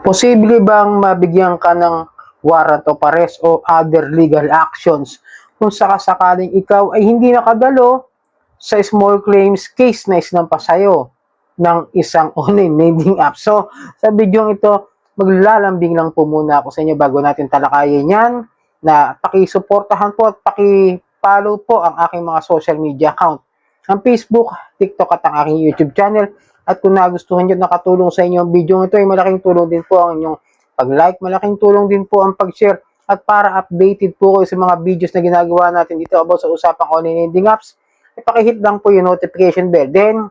Posible bang mabigyan ka ng warrant of arrest o other legal actions kung sakasakaling ikaw ay hindi nakadalo sa small claims case na isinampa sa'yo ng isang online lending app? So, sa video ito, maglalambing lang po muna ako sa inyo bago natin talakayin yan, na pakisuportahan po at paki-follow po ang aking mga social media account. Ang Facebook, TikTok at ang aking YouTube channel. At kung nagustuhan nyo at nakatulong sa inyo ang video ito, ay malaking tulong din po ang inyong pag-like, malaking tulong din po ang pag-share. At para updated po kayo sa mga videos na ginagawa natin dito about sa usapang online lending apps, ipakihit lang po yung notification bell. Then,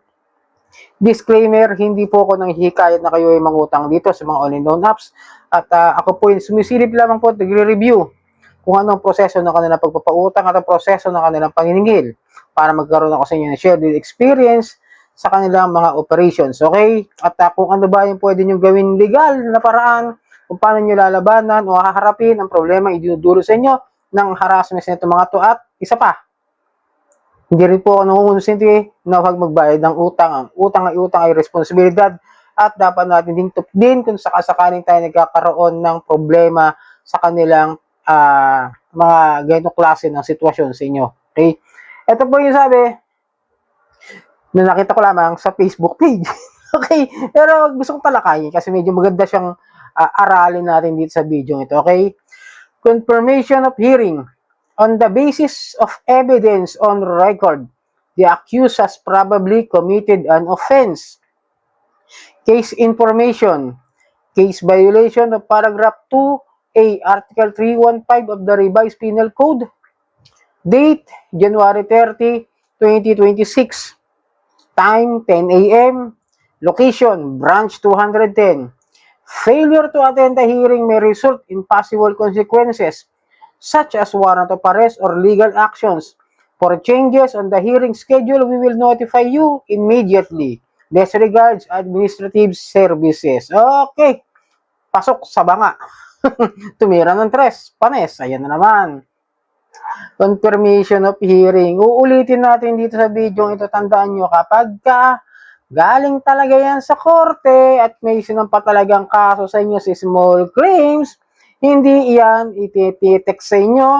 disclaimer, hindi po ako nang hikayat na kayo ay mangutang dito sa mga online loan apps. At ako po yung sumisilip lamang po at nagre-review kung anong proseso ng kanilang pagpapautang at ang proseso ng kanilang paniningil para magkaroon ako sa inyo ng shared experience sa kanilang mga operations. Okay? At kung ano ba yung pwede nyo gawin legal na paraan, kung paano nyo lalabanan o haharapin ang problema idudulot sa inyo ng harassment sa itong mga to. At isa pa, hindi rin po ako nangungonsinti na huwag magbayad ng utang. Ang utang ay responsibilidad at dapat natin din kung sakasakaling tayo nagkakaroon ng problema sa kanilang mga ganitong klase ng sitwasyon sa inyo. Okay? Ito po yung sabi na nakita ko lamang sa Facebook page. Okay? Pero gusto kong talakayin kasi medyo maganda siyang aralin natin dito sa video ito. Okay? Confirmation of hearing. On the basis of evidence on record, the accused has probably committed an offense. Case information. Case violation of paragraph 2A, Article 315 of the Revised Penal Code. Date, January 30, 2026. Time, 10 a.m. Location, Branch 210. Failure to attend the hearing may result in possible consequences such as warrant of arrest or legal actions. For changes on the hearing schedule, we will notify you immediately. Best regards, Administrative Services. Okay, pasok sa banga. Tumira ng tres, panes, ayan na naman. Confirmation of hearing. Uulitin natin dito sa video ito. Tandaan nyo, kapag galing talaga yan sa korte at may sinampa talagang kaso sa inyo sa small claims, hindi yan iti-text sa inyo,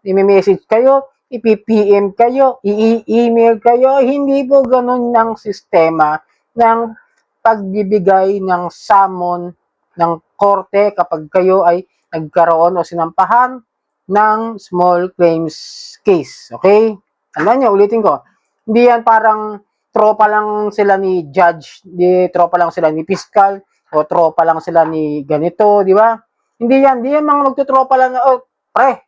i-message kayo, i-PM kayo, i-email kayo. Hindi po ganun ng sistema ng pagbibigay ng summon ng korte kapag kayo ay nagkaroon o sinampahan ng small claims case. Okay? Tandaan nyo, ulitin ko. Hindi yan parang tropa lang sila ni judge, tropa lang sila ni fiscal, o tropa lang sila ni ganito, di ba? Hindi yan mga magtutropa lang na, oh, pre,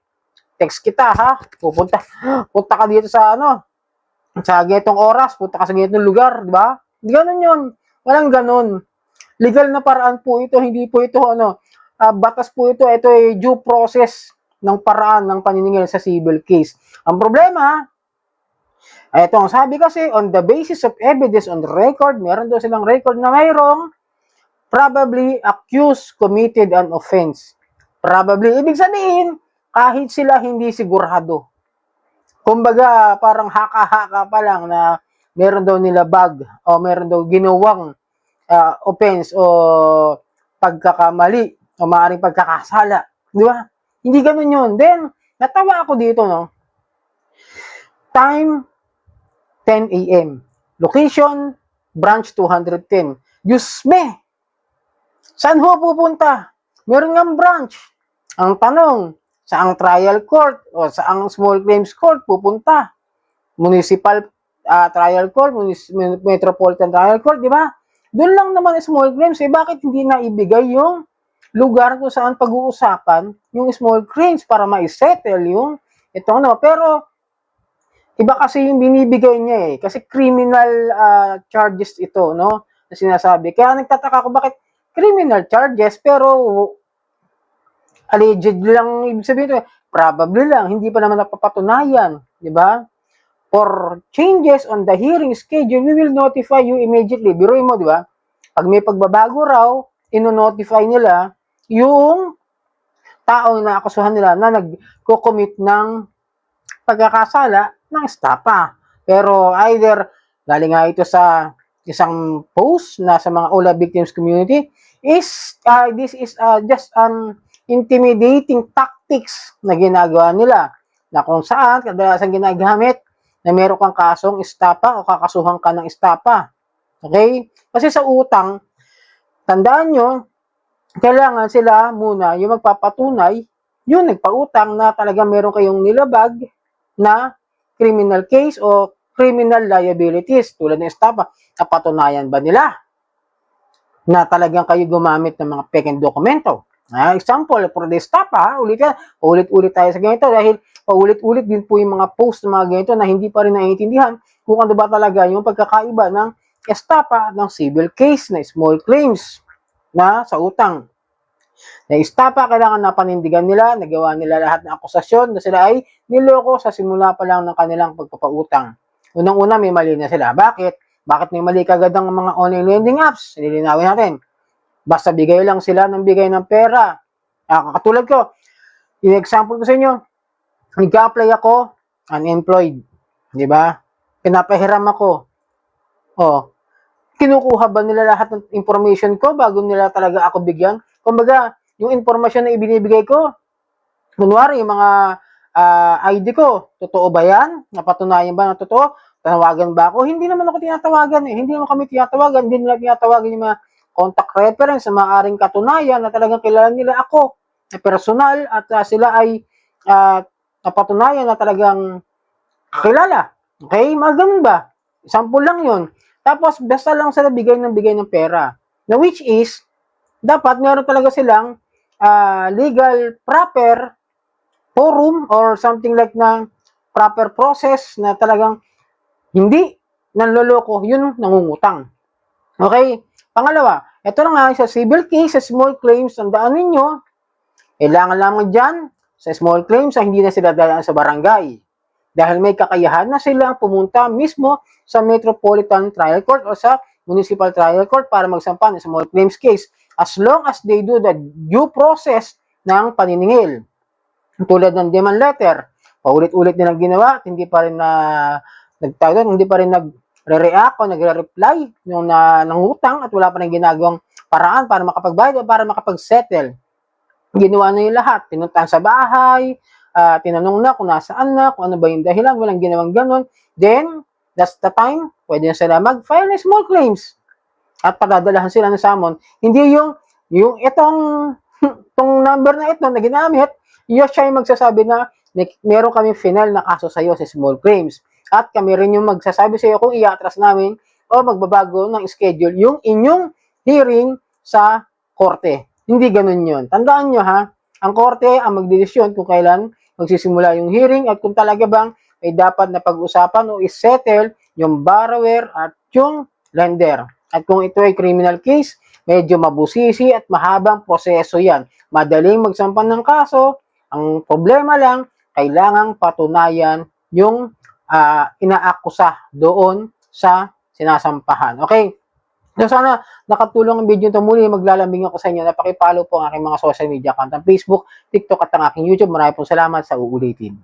text kita ha, punta ka dito sa sa ganitong oras, punta ka sa ganitong lugar, di ba? Ganun yun. Walang ganun. Legal na paraan po ito, hindi po ito batas po ito ay due process ng paraan ng paniningil sa civil case. Ang problema, ito ang sabi kasi, on the basis of evidence on the record, meron daw silang record na mayroong probably accused committed an offense. Probably, ibig sabihin, kahit sila hindi sigurado. Kumbaga, parang haka-haka pa lang na meron daw nila bag o meron daw ginawang offense o pagkakamali o maaaring pagkakasala. Di ba? Hindi ganun yun. Then, natawa ako dito, no? Time, 10 a.m. Location, Branch 210. Diyos me! Saan ho pupunta? Meron nga branch. Ang tanong, saang trial court o saang small claims court pupunta? Municipal trial court, metropolitan trial court, di ba? Doon lang naman small claims. Bakit hindi na ibigay yung lugar kung saan pag-uusapan yung small claims para ma-settle yung ito pero iba kasi yung binibigay niya kasi criminal charges ito na sinasabi. Kaya nagtataka ko bakit criminal charges pero alleged lang, ibig sabihin ito probably lang, hindi pa naman napapatunayan, di ba? For changes on the hearing schedule, we will notify you immediately. Biruin mo, di ba? Pag may pagbabago raw, ino-notify nila yung taong naakasuhan nila na nagko-commit ng pagkakasala ng estapa. Pero either galing nga ito sa isang post na sa mga OLA victims community is this is just an intimidating tactics na ginagawa nila na kung saan kadalasan ginagamit na meron kang kasong estapa o kakasuhan ka ng estapa. Okay? Kasi sa utang, tandaan nyo, kailangan sila muna yung magpapatunay, yung nagpautang na talaga meron kayong nilabag na criminal case o criminal liabilities tulad ng estapa. Napatunayan ba nila na talagang kayo gumamit ng mga peking dokumento? Example, for the estapa, ulit-ulit tayo sa ganito dahil paulit-ulit din po yung mga post ng mga ganito na hindi pa rin naiintindihan kung ano ba talaga yung pagkakaiba ng estapa ng civil case na small claims na sa utang. Na estapa, kailangan na panindigan nila, nagawa nila lahat ng akusasyon na sila ay niloko sa simula pa lang ng kanilang pagpapautang. Unang-una, may mali na sila. Bakit? Bakit may mali kagad ang mga online lending apps? Nilinawin natin. Basta bigay lang sila ng bigay ng pera. Katulad ko, yung example ko sa inyo, nag-apply ako, unemployed. Di ba? Pinapahiram ako. Kinukuha ba nila lahat ng information ko bago nila talaga ako bigyan? Kumbaga, yung information na ibinibigay ko, kunwari, yung mga ID ko, totoo ba yan? Napatunayan ba na totoo? Tanawagan ba ako? Hindi naman ako tinatawagan eh. Hindi naman kami tinatawagan. Hindi nila tinatawagan yung mga contact reference na maaaring katunayan na talagang kilala nila ako na personal at sila ay napatunayan na talagang kilala. Okay? Mga ganun ba? Sample lang yun. Tapos, basta lang sila bigay ng pera. Na which is, dapat meron talaga silang legal proper forum or something like na proper process na talagang hindi nanloloko, yun nangungutang. Okay? Pangalawa, ito na nga sa civil case, sa small claims, tandaan ninyo, kailangan lamang dyan sa small claims hindi na sila dadaan sa barangay. Dahil may kakayahan na silang pumunta mismo sa Metropolitan Trial Court o sa Municipal Trial Court para magsampa ng small claims case as long as they do the due process ng paniningil. Tulad ng demand letter, paulit-ulit nilang ginawa at hindi pa rin hindi pa rin nagre-react o nagre-reply yung nangutang at wala pa rin ginagawang paraan para makapagbayad o para makapag-settle. Ginawa na yung lahat. Pinuntahan sa bahay, tinanong na kung nasaan na, kung ano ba yung dahilan, walang ginawang ganon. Then, that's the time, pwede na sila mag-file ng small claims. At padadalahan sila ng summon. Hindi yung itong number na ito na ginamit, yung siya yung magsasabi na meron kami final na kaso sa iyo sa small claims. At kami rin yung magsasabi sa iyo kung i-atras namin o magbabago ng schedule yung inyong hearing sa korte. Hindi ganun yun. Tandaan nyo ha, ang korte ang magdedesisyon kung kailan magsisimula yung hearing at kung talaga bang ay dapat na pag-usapan o isettle yung borrower at yung lender. At kung ito ay criminal case, medyo mabusisi at mahabang proseso yan. Madaling magsampan ng kaso, ang problema lang, kailangang patunayan yung inaakusa doon sa sinasampahan. Okay? So sana nakatulong ang video ito. Muli maglalambing ako sa inyo. Napaki-follow po ang aking mga social media account, ang Facebook, TikTok at ang aking YouTube. Maraming pong salamat sa uulitin.